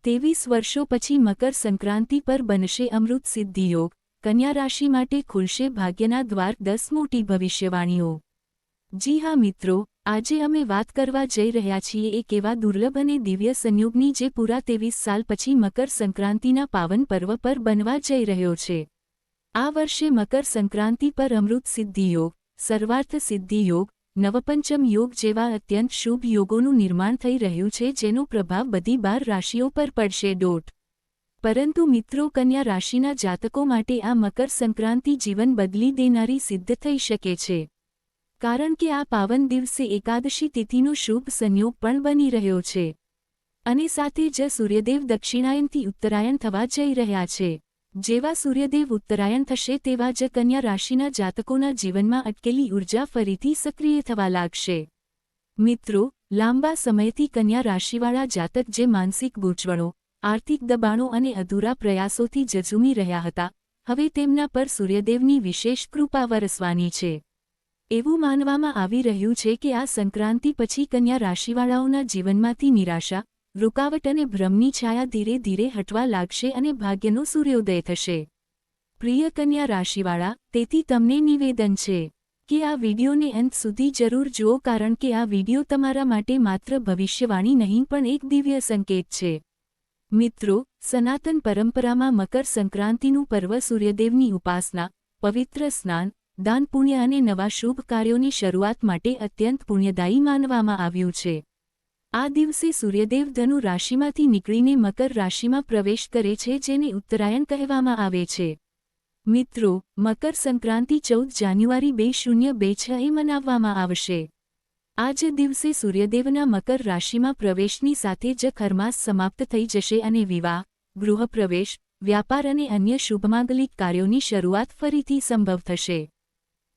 23 વર્ષો પછી મકર સંક્રાંતિ પર બનશે અમૃત સિદ્ધિ યોગ, કન્યા રાશિ માટે ખુલશે ભાગ્યના દ્વાર 10 મોટી ભવિષ્યવાણીઓ। જી હા મિત્રો, આજે અમે વાત કરવા જઈ રહ્યા છીએ એક એવા દુર્લભ અને દિવ્ય સંયોગની જે પૂરા 23 સાલ પછી મકર સંક્રાંતિના પાવન પર્વ પર બનવા જઈ રહ્યો છે। આ વર્ષે મકર સંક્રાંતિ પર અમૃત સિદ્ધિ યોગ, સર્વાર્થ સિદ્ધિ યોગ, નવપંચમ યોગ જેવા અત્યંત શુભ યોગોનું નિર્માણ થઈ રહ્યું છે, જેનો પ્રભાવ બધી 12 રાશિઓ પર પડશે। પરંતુ મિત્રો, કન્યા રાશિના જાતકો માટે આ મકર સંક્રાંતિ જીવન બદલી દેનારી સિદ્ધ થઈ શકે છે, કારણ કે આ પાવન દિવસે એકાદશી તિથિનો શુભ સંયોગ પણ બની રહ્યો છે અને સાથે જ સૂર્યદેવ દક્ષિણાયનથી ઉત્તરાયણ થવા જઈ રહ્યા છે। જેવા સૂર્યદેવ ઉત્તરાયણ થશે તેવા જ કન્યા રાશિના જાતકોના જીવનમાં અટકેલી ઉર્જા ફરીથી સક્રિય થવા લાગશે। મિત્રો, લાંબા સમયથી કન્યા રાશિવાળા જાતક જે માનસિક ગૂંચવણો, આર્થિક દબાણો અને અધૂરા પ્રયાસોથી ઝઝૂમી રહ્યા હતા, હવે તેમના પર સૂર્યદેવની વિશેષ કૃપા વરસવાની છે। એવું માનવામાં આવી રહ્યું છે કે આ સંક્રાંતિ પછી કન્યા રાશિવાળાઓના જીવનમાંથી નિરાશા, રૂકાવટ અને ભ્રમની છાયા ધીરે ધીરે હટવા લાગશે અને ભાગ્યનો સૂર્યોદય થશે। પ્રિય કન્યા રાશિવાળા, તેથી તમને નિવેદન છે કે આ વિડીયોને અંત સુધી જરૂર જુઓ, કારણ કે આ વિડીયો તમારા માટે માત્ર ભવિષ્યવાણી નહીં પણ એક દિવ્ય સંકેત છે। મિત્રો, સનાતન પરંપરામાં મકર સંક્રાંતિનું પર્વ સૂર્યદેવની ઉપાસના, પવિત્ર સ્નાન, દાન પુણ્ય અને નવા શુભ કાર્યોની શરૂઆત માટે અત્યંત પુણ્યદાયી માનવામાં આવ્યું છે। આ દિવસે સૂર્યદેવ ધનુ રાશિમાંથી નીકળીને મકર રાશિમાં પ્રવેશ કરે છે, જેને ઉત્તરાયણ કહેવામાં આવે છે। મિત્રો, મકર સંક્રાંતિ 14 જાન્યુઆરી 2026 મનાવવામાં આવશે। આ જ દિવસે સૂર્યદેવના મકર રાશિમાં પ્રવેશની સાથે જ ખરમાસ સમાપ્ત થઈ જશે અને વિવાહ, ગૃહપ્રવેશ, વ્યાપાર અને અન્ય શુભમાંગલિક કાર્યોની શરૂઆત ફરીથી સંભવ થશે।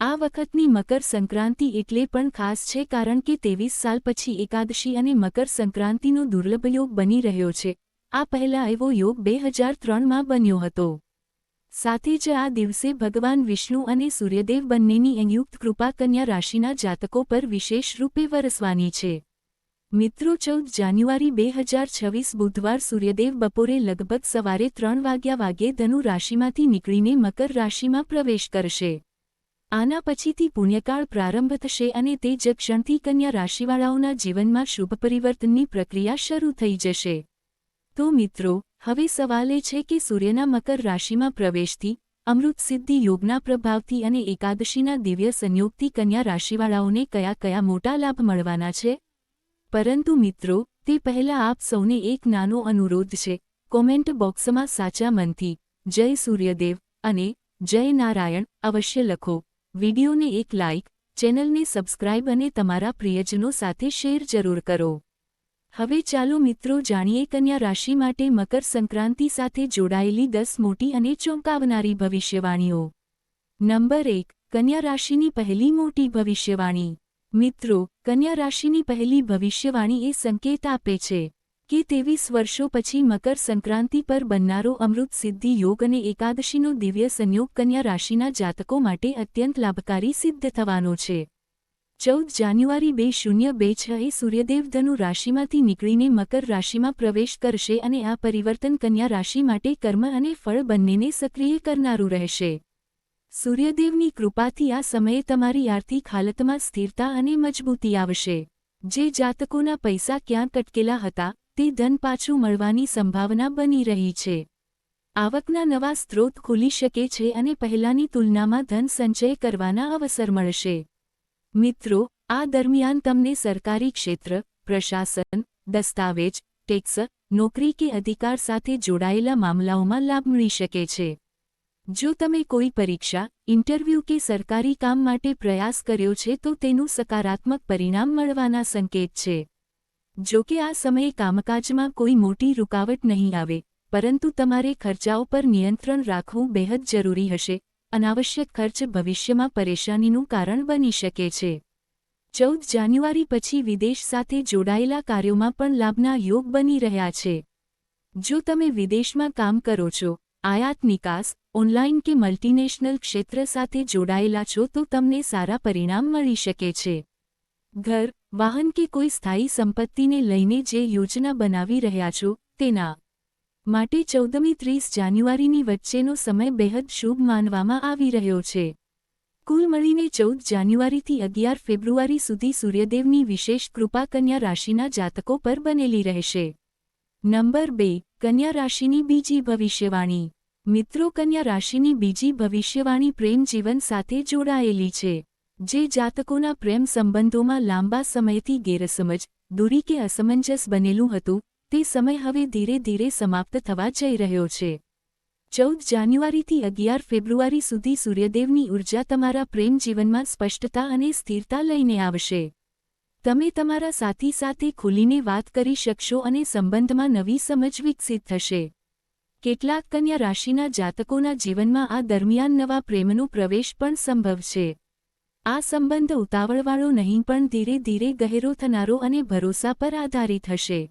આ વખતની મકર સંક્રાંતિ એટલે પણ ખાસ છે કારણ કે 23 સાલ પછી એકાદશી અને મકર સંક્રાંતિનો દુર્લભ યોગ બની રહ્યો છે। આ પહેલા એવો યોગ 2003માં બન્યો હતો। સાથે જ આ દિવસે ભગવાન વિષ્ણુ અને સૂર્યદેવ બંનેની સંયુક્ત કૃપા કન્યા રાશિના જાતકો પર વિશેષ રૂપે વરસવાની છે। મિત્રો, 14 જાન્યુઆરી 2026 બુધવાર સૂર્યદેવ બપોરે લગભગ સવારે 3 વાગ્યે ધનુ રાશિમાંથી નીકળીને મકર રાશિમાં પ્રવેશ કરશે। આના પછીથી પુણ્યકાળ પ્રારંભ થશે અને તે જ ક્ષણથી કન્યા રાશિવાળાઓના જીવનમાં શુભ પરિવર્તનની પ્રક્રિયા શરૂ થઈ જશે। તો મિત્રો, હવે સવાલ એ છે કે સૂર્યના મકર રાશિમાં પ્રવેશથી, અમૃત સિદ્ધિ યોગના પ્રભાવથી અને એકાદશીના દિવ્ય સંયોગથી કન્યા રાશિવાળાઓને કયા કયા મોટા લાભ મળવાના છે? પરંતુ મિત્રો, તે પહેલાં આપ સૌને એક નાનો અનુરોધ છે, કોમેન્ટ બોક્સમાં સાચા મનથી જય સૂર્યદેવ અને જય નારાયણ અવશ્ય લખો। વિડીયોને એક લાઇક, ચેનલને સબસ્ક્રાઇબ અને તમારા પ્રિયજનો સાથે શેર જરૂર કરો। હવે ચાલો મિત્રો જાણીએ કન્યા રાશિ માટે મકર સંક્રાંતિ સાથે જોડાયેલી 10 મોટી અને ચોંકાવનારી ભવિષ્યવાણીઓ। નંબર 1, કન્યા રાશિની પહેલી મોટી ભવિષ્યવાણી। મિત્રો, કન્યા રાશિની પહેલી ભવિષ્યવાણી એ સંકેત આપે છે કે 23 વર્ષો પછી મકર સંક્રાંતિ પર બનનારો અમૃત સિદ્ધિ યોગ અને એકાદશીનો દિવ્ય સંયોગ કન્યા રાશિના જાતકો માટે અત્યંત લાભકારી સિદ્ધ થવાનો છે। 14 જાન્યુઆરી 2026 સૂર્યદેવ ધનુ રાશિમાંથી નીકળીને મકર રાશિમાં પ્રવેશ કરશે અને આ પરિવર્તન કન્યા રાશિ માટે કર્મ અને ફળ બંનેને સક્રિય કરનારું રહેશે। સૂર્યદેવની કૃપાથી આ સમયે તમારી આર્થિક હાલતમાં સ્થિરતા અને મજબૂતી આવશે। જે જાતકોના પૈસા ક્યાંક અટકેલા હતા, તે ધન પાછું મળવાની સંભાવના બની રહી છે। આવકના નવા સ્ત્રોત ખુલી શકે છે અને પહેલાંની તુલનામાં ધન સંચય કરવાના અવસર મળશે। મિત્રો, આ દરમિયાન તમને સરકારી ક્ષેત્ર, પ્રશાસન, દસ્તાવેજ, ટેક્સ, નોકરી કે અધિકાર સાથે જોડાયેલા મામલાઓમાં લાભ મળી શકે છે। જો તમે કોઈ પરીક્ષા, ઇન્ટરવ્યૂ કે સરકારી કામ માટે પ્રયાસ કર્યો છે તો તેનું સકારાત્મક પરિણામ મળવાના સંકેત છે। જો કે આ સમયે કામકાજમાં કોઈ મોટી રૂકાવટ નહીં આવે, પરંતુ તમારે ખર્ચાઓ પર નિયંત્રણ રાખવું બેહદ જરૂરી હશે। અનાવશ્યક ખર્ચ ભવિષ્યમાં પરેશાનીનું કારણ બની શકે છે। 14 જાન્યુઆરી પછી વિદેશ સાથે જોડાયેલા કાર્યોમાં પણ લાભના યોગ બની રહ્યા છે। જો તમે વિદેશમાં કામ કરો છો, આયાત નિકાસ, ઓનલાઇન કે મલ્ટીનેશનલ ક્ષેત્ર સાથે જોડાયેલા છો તો તમને સારા પરિણામ મળી શકે છે। ઘર, વાહન કે કોઈ સ્થાયી સંપત્તિને લઈને જે યોજના બનાવી રહ્યા છો, તેના માટે 14મી 30 જાન્યુઆરીની વચ્ચેનો સમય બેહદ શુભ માનવામાં આવી રહ્યો છે. કુલ મળીને 14 જાન્યુઆરીથી 11 ફેબ્રુઆરી સુધી સૂર્યદેવની વિશેષ કૃપા કન્યા રાશિના જાતકો પર બનેલી રહેશે. નંબર 2. કન્યા રાશિની બીજી ભવિષ્યવાણી. મિત્રો, કન્યા રાશિની બીજી ભવિષ્યવાણી પ્રેમ જીવન સાથે જોડાયેલી છે. જે જાતકોના પ્રેમ સંબંધોમાં લાંબા સમયથી ગેરસમજ, દૂરી કે અસમંજસ બનેલું હતું, તે સમય હવે ધીરે ધીરે સમાપ્ત થવા જઈ રહ્યો છે. 14 જાન્યુઆરીથી 11 ફેબ્રુઆરી સુધી સૂર્યદેવની ઉર્જા તમારા પ્રેમ જીવનમાં સ્પષ્ટતા અને સ્થિરતા લઈને આવશે. તમે તમારા સાથી સાથે ખુલીને વાત કરી શકશો અને સંબંધમાં નવી સમજ વિકસિત થશે. કેટલાક કન્યા રાશિના જાતકોના જીવનમાં આ દરમિયાન નવા પ્રેમનો પ્રવેશ પણ સંભવ છે. આ સંબંધ ઉતાવળવાળો નહીં પણ ધીરે ધીરે ગહેરો થનારો અને ભરોસા પર આધારિત હશે.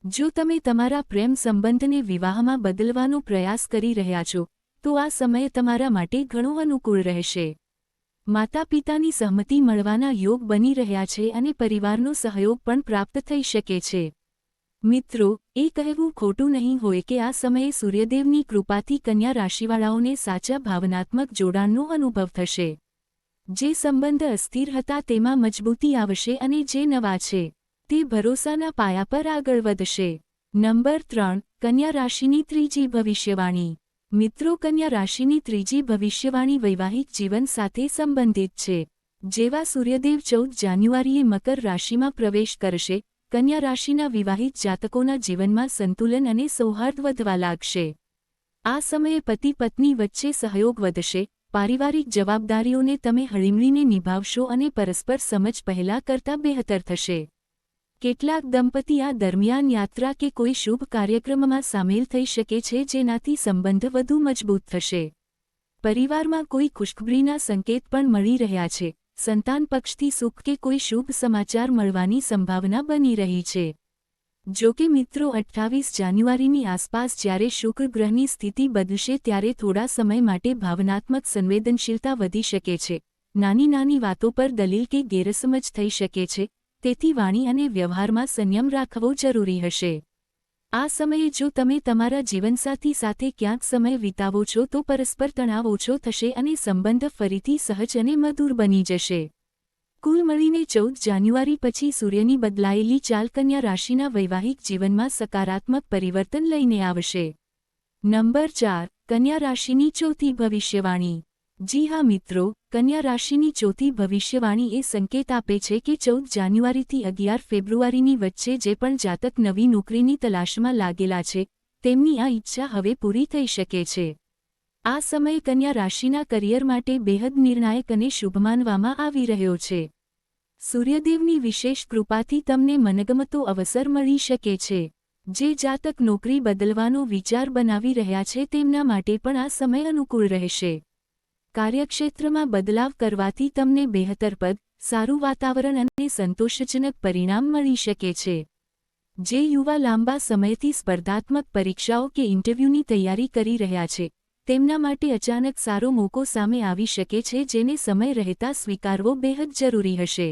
જો તમે તમારા પ્રેમ સંબંધને વિવાહમાં બદલવાનો પ્રયાસ કરી રહ્યા છો, તો આ સમય તમારા માટે ઘણો અનુકૂળ રહેશે. માતાપિતાની સહમતિ મળવાના યોગ બની રહ્યા છે અને પરિવારનો સહયોગ પણ પ્રાપ્ત થઈ શકે છે. મિત્રો, એ કહેવું ખોટું નહીં હોય કે આ સમયે સૂર્યદેવની કૃપાથી કન્યા રાશિવાળાઓને સાચા ભાવનાત્મક જોડાણનો અનુભવ થશે. જે સંબંધ અસ્થિર હતા તેમાં મજબૂતી આવશે અને જે નવા છે, તે ભરોસાના પાયા પર આગળ વધશે. નંબર 3. કન્યા રાશિની ત્રીજી ભવિષ્યવાણી. મિત્રો, કન્યા રાશિની ત્રીજી ભવિષ્યવાણી વૈવાહિક જીવન સાથે સંબંધિત છે. જેવા સૂર્યદેવ 14 જાન્યુઆરીએ મકર રાશિમાં પ્રવેશ કરશે, કન્યા રાશિના વિવાહિત જાતકોના જીવનમાં સંતુલન અને સૌહાર્દ વધવા લાગશે. આ સમયે પતિ પત્ની વચ્ચે સહયોગ વધશે, પારિવારિક જવાબદારીઓને તમે હળીમળીને નિભાવશો અને પરસ્પર સમજ પહેલા કરતાં બહેતર થશે. કેટલાક દંપતી આ દરમિયાન યાત્રા કે કોઈ શુભ કાર્યક્રમમાં સામેલ થઈ શકે છે જેનાથી સંબંધ વધુ મજબૂત થશે. પરિવારમાં કોઈ ખુશખબરીના સંકેત પણ મળી રહ્યા છે. સંતાન પક્ષથી સુખ કે કોઈ શુભ સમાચાર મળવાની સંભાવના બની રહી છે. જો કે મિત્રો, 28 જાન્યુઆરીની આસપાસ જ્યારે શુક્ર ગ્રહની સ્થિતિ બદલશે ત્યારે થોડા સમય માટે ભાવનાત્મક સંવેદનશીલતા વધી શકે છે. નાની નાની વાતો પર દલીલ કે ગેરસમજ થઈ શકે છે, તેથી વાણી અને વ્યવહારમાં સંયમ રાખવો જરૂરી હશે. આ સમયે જો તમે તમારા જીવનસાથી સાથે ક્યાંક સમય વિતાવો છો તો પરસ્પર તણાવ ઓછો થશે અને સંબંધ ફરીથી સહજ અને મધુર બની જશે. કુલ મળીને 14 જાન્યુઆરી પછી સૂર્યની બદલાયેલી ચાલ કન્યા રાશિના વૈવાહિક જીવનમાં સકારાત્મક પરિવર્તન લઈને આવશે. નંબર 4. કન્યા રાશિની ચોથી ભવિષ્યવાણી. જી હા મિત્રો, કન્યા રાશિની ચોથી ભવિષ્યવાણી એ સંકેત આપે છે કે 14 જાન્યુઆરીથી 11 ફેબ્રુઆરીની વચ્ચે જે પણ જાતક નવી નોકરીની તલાશમાં લાગેલા છે, તેમની આ ઈચ્છા હવે પૂરી થઈ શકે છે. આ સમય કન્યા રાશિના કરિયર માટે બેહદ નિર્ણાયક અને શુભ માનવામાં આવી રહ્યો છે. સૂર્યદેવની વિશેષ કૃપાથી તમને મનગમતો અવસર મળી શકે છે. જે જાતક નોકરી બદલવાનો વિચાર બનાવી રહ્યા છે તેમના માટે પણ આ સમય અનુકૂળ રહેશે. કાર્યક્ષેત્રમાં બદલાવ કરવાથી તમને બહેતર પદ, સારું વાતાવરણ અને સંતોષજનક પરિણામ મળી શકે છે. જે યુવા લાંબા સમયથી સ્પર્ધાત્મક પરીક્ષાઓ કે ઇન્ટરવ્યૂની તૈયારી કરી રહ્યા છે, તેમના માટે અચાનક સારો મોકો સામે આવી શકે છે જેને સમય રહેતા સ્વીકારવો બેહદ જરૂરી હશે.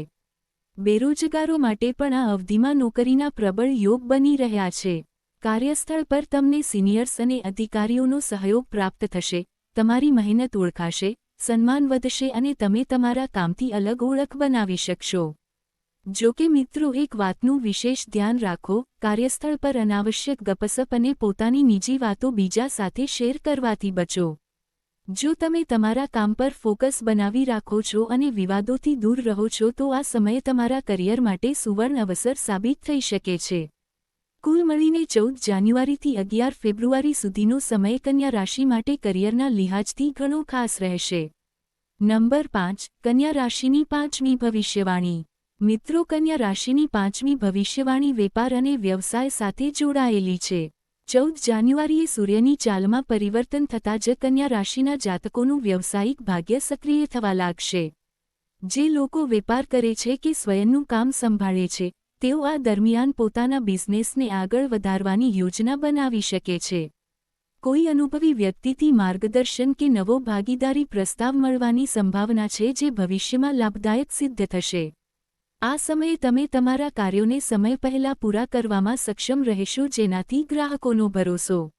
બેરોજગારો માટે પણ આ અવધિમાં નોકરીના પ્રબળ યોગ બની રહ્યા છે. કાર્યસ્થળ પર તમને સિનિયર્સ અને અધિકારીઓનો સહયોગ પ્રાપ્ત થશે, તમારી મહેનત ઓળખાશે, સન્માન વધશે અને તમે તમારા કામથી અલગ ઓળખ બનાવી શકશો. જો કે મિત્રો, એક વાતનું વિશેષ ધ્યાન રાખો, કાર્યસ્થળ પર અનાવશ્યક ગપસપ અને પોતાની નિજી વાતો બીજા સાથે શેર કરવાથી બચો. જો તમે તમારા કામ પર ફોકસ બનાવી રાખો છો અને વિવાદોથી દૂર રહો છો તો આ સમય તમારા કરિયર માટે સુવર્ણ અવસર સાબિત થઈ શકે છે. કુલ મળીને 14 જાન્યુઆરીથી 11 ફેબ્રુઆરી સુધીનો સમય કન્યા રાશિ માટે કરિયરના લિહાજથી ઘણો ખાસ રહેશે. નંબર 5. કન્યા રાશિની પાંચમી ભવિષ્યવાણી. મિત્રો, કન્યા રાશિની પાંચમી ભવિષ્યવાણી વેપાર અને વ્યવસાય સાથે જોડાયેલી છે. 14 જાન્યુઆરીએ સૂર્યની ચાલમાં પરિવર્તન થતાં જ કન્યા રાશિના જાતકોનું વ્યવસાયિક ભાગ્ય સક્રિય થવા લાગશે. જે લોકો વેપાર કરે છે કે સ્વયંનું કામ સંભાળે છે, તેઓ આ દરમિયાન પોતાના બિઝનેસને આગળ વધારવાની યોજના બનાવી શકે છે. કોઈ અનુભવી વ્યક્તિથી માર્ગદર્શન કે નવો ભાગીદારી પ્રસ્તાવ મળવાની સંભાવના છે જે ભવિષ્યમાં લાભદાયક સિદ્ધ થશે. આ સમયે તમે તમારા કાર્યોને સમય પહેલાં પૂરા કરવામાં સક્ષમ રહેશો, જેનાથી ગ્રાહકોનો ભરોસો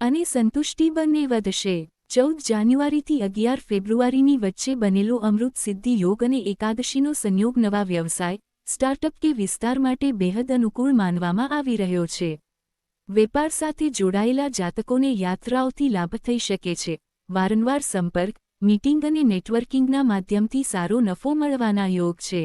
અને સંતુષ્ટિ બંને વધશે. 14 જાન્યુઆરીથી 11 ફેબ્રુઆરીની વચ્ચે બનેલો અમૃત સિદ્ધિ યોગ અને એકાદશીનો સંયોગ નવા વ્યવસાય, સ્ટાર્ટઅપ કે વિસ્તાર માટે બેહદ અનુકૂળ માનવામાં આવી રહ્યો છે. વેપાર સાથે જોડાયેલા જાતકોને યાત્રાઓથી લાભ થઈ શકે છે. વારંવાર સંપર્ક, મીટિંગ અને નેટવર્કિંગના માધ્યમથી સારો નફો મળવાના યોગ છે.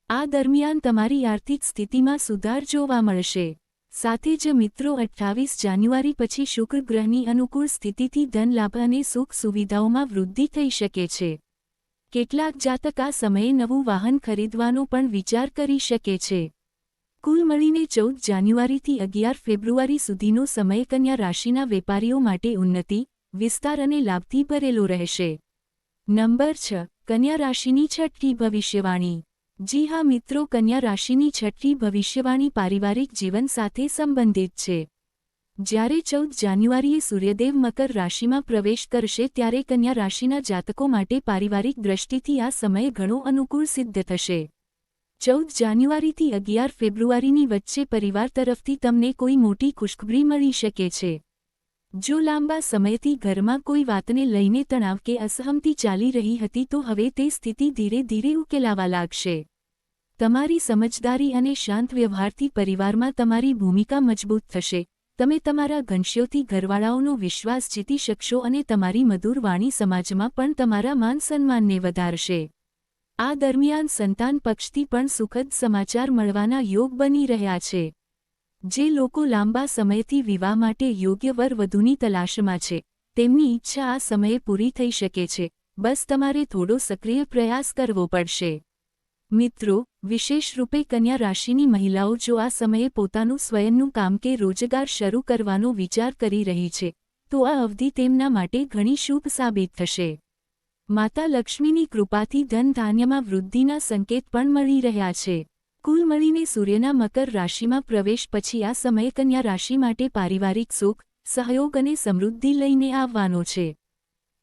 આ દરમિયાન તમારી આર્થિક સ્થિતિમાં સુધાર જોવા મળશે. સાથે જ મિત્રો, 28 જાન્યુઆરી પછી શુક્ર ગ્રહની અનુકૂળ સ્થિતિથી ધન લાભ અને સુખ સુવિધાઓમાં વૃદ્ધિ થઈ શકે છે. કેટલાક જાતક આ સમયે નવું વાહન ખરીદવાનો પણ વિચાર કરી શકે છે. કુલ મળીને 14 જાન્યુઆરીથી 11 ફેબ્રુઆરી સુધીનો સમય કન્યા રાશિના વેપારીઓ માટે ઉન્નતિ, વિસ્તાર અને લાભથી ભરેલો રહેશે. નંબર 6. કન્યા રાશિની છઠ્ઠી ભવિષ્યવાણી. જી હા મિત્રો, કન્યા રાશિની છઠ્ઠી ભવિષ્યવાણી પારિવારિક જીવન સાથે સંબંધિત છે. જ્યારે 14 જાન્યુઆરીએ સૂર્યદેવ મકર રાશિમાં પ્રવેશ કરશે ત્યારે કન્યા રાશિના જાતકો માટે પારિવારિક દ્રષ્ટિથી આ સમય ઘણો અનુકૂળ સિદ્ધ થશે. 14 જાન્યુઆરીથી 11 ફેબ્રુઆરીની વચ્ચે પરિવાર તરફથી તમને કોઈ મોટી ખુશખબરી મળી શકે છે. જો લાંબા સમયથી ઘરમાં કોઈ વાતને લઈને તણાવ કે અસહમતિ ચાલી રહી હતી તો હવે તે સ્થિતિ ધીરે ધીરે ઉકેલાવા લાગશે. તમારી સમજદારી અને શાંત વ્યવહારથી પરિવારમાં તમારી ભૂમિકા મજબૂત થશે. તમે તમારા ઘનશ્યોથી ઘરવાળાઓનો વિશ્વાસ જીતી શકશો અને તમારી મધુર વાણી સમાજમાં પણ તમારા માન સન્માનને વધારશે. આ દરમિયાન સંતાન પક્ષથી પણ સુખદ સમાચાર મળવાના યોગ બની રહ્યા છે. જે લોકો લાંબા સમયથી વિવાહ માટે યોગ્ય વર વધુની તલાશમાં છે, તેમની ઈચ્છા આ સમયે પૂરી થઈ શકે છે. બસ તમારે થોડો સક્રિય પ્રયાસ કરવો પડશે. મિત્રો, વિશેષ રૂપે કન્યા રાશિની મહિલાઓ જો આ સમયે પોતાનું સ્વયંનું કામ કે રોજગાર શરૂ કરવાનો વિચાર કરી રહી છે, તો આ અવધિ તેમના માટે ઘણી શુભ સાબિત થશે. માતા લક્ષ્મીની કૃપાથી ધન ધાન્યમાં વૃદ્ધિના સંકેત પણ મળી રહ્યા છે. કુલ મળીને સૂર્યના મકર રાશિમાં પ્રવેશ પછી આ સમય કન્યા રાશિ માટે પારિવારિક સુખ, સહયોગ અને સમૃદ્ધિ લઈને આવવાનો છે.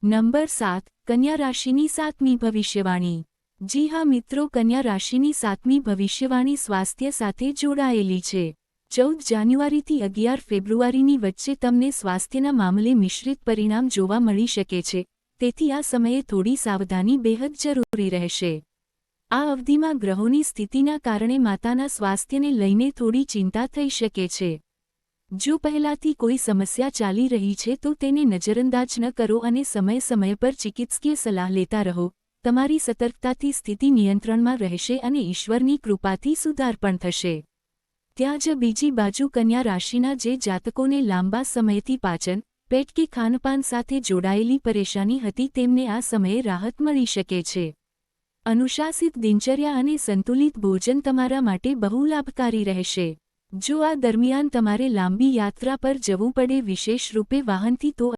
નંબર 7. કન્યા રાશિની સાતમી ભવિષ્યવાણી. જી હા મિત્રો, કન્યા રાશિની સાતમી ભવિષ્યવાણી સ્વાસ્થ્ય સાથે જોડાયેલી છે. 14 જાન્યુઆરીથી 11 ફેબ્રુઆરીની વચ્ચે તમને સ્વાસ્થ્યના મામલે મિશ્રિત પરિણામ જોવા મળી શકે છે, તેથી આ સમયે થોડી સાવધાની બેહદ જરૂરી રહેશે. આ અવધિમાં ગ્રહોની સ્થિતિના કારણે માતાના સ્વાસ્થ્યને લઈને થોડી ચિંતા થઈ શકે છે. જો પહેલાથી કોઈ સમસ્યા ચાલી રહી છે તો તેને નજરઅંદાજ ન કરો અને સમય પર ચિકિત્સકીય સલાહ લેતા રહો. તમારી સતર્કતાથી સ્થિતિ નિયંત્રણમાં રહેશે અને ઈશ્વરની કૃપાથી સુધાર પણ થશે. ત્યાં જ બીજી બાજુ કન્યા રાશિના જે જાતકોને લાંબા સમયથી પાચન, પેટ કે ખાનપાન સાથે જોડાયેલી પરેશાની હતી તેમને આ સમયે રાહત મળી શકે છે. અનુશાસિત દિનચર્યા અને સંતુલિત ભોજન તમારા માટે બહુ લાભકારી રહેશે. જો આ દરમિયાન તમારે લાંબી યાત્રા પર જવું પડે, વિશેષ રૂપે વાહનથી, તો